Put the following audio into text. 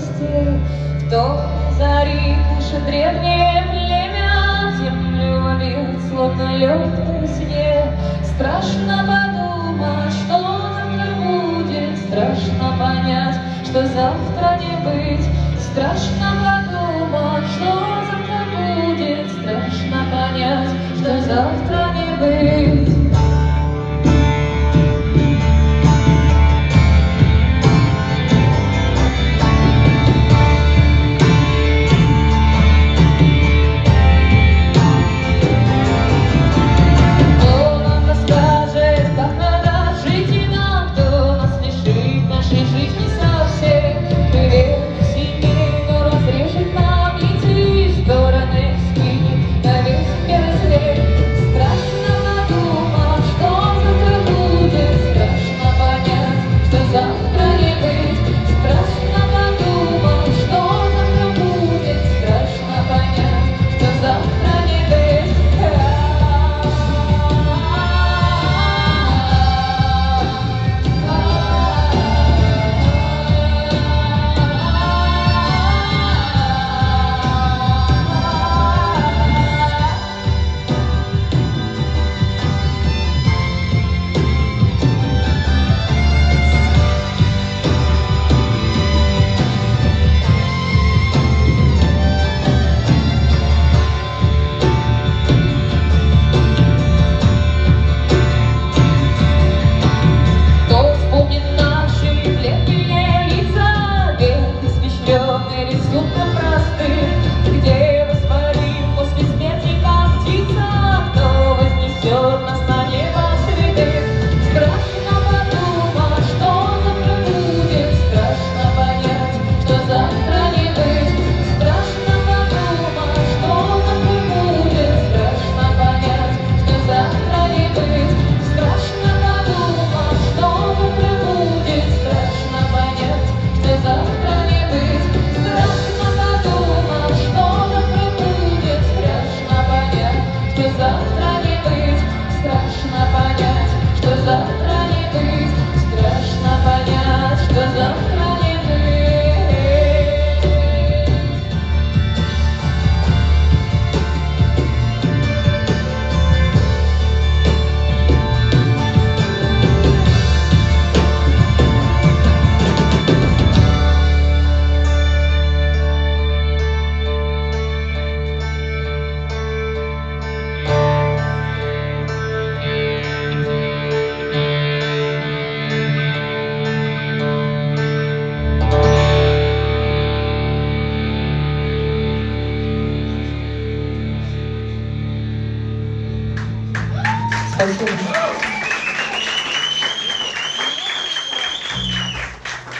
вместе. В той зари наше древнее племя землю ловит, словно лед во сне. Страшно подумать, что завтра будет, страшно понять, что завтра не быть. Страшно подумать, что завтра будет, страшно понять, что завтра не быть. Рисунком простым, где воспарим после смерти, как птица, кто вознесет нас на небо святых. Страшно подумать, что завтра будет, страшно понять, что завтра не быть. Страшно подумать, что завтра будет, страшно понять, что завтра не быть. Страшно подумать, что завтра будет, страшно понять, что завтра не быть. Страшно подумать, что завтра будет, страшно понять, что завтра не быть. Страшно понять, что завтра не быть. Страшно понять, что завтра не Спасибо.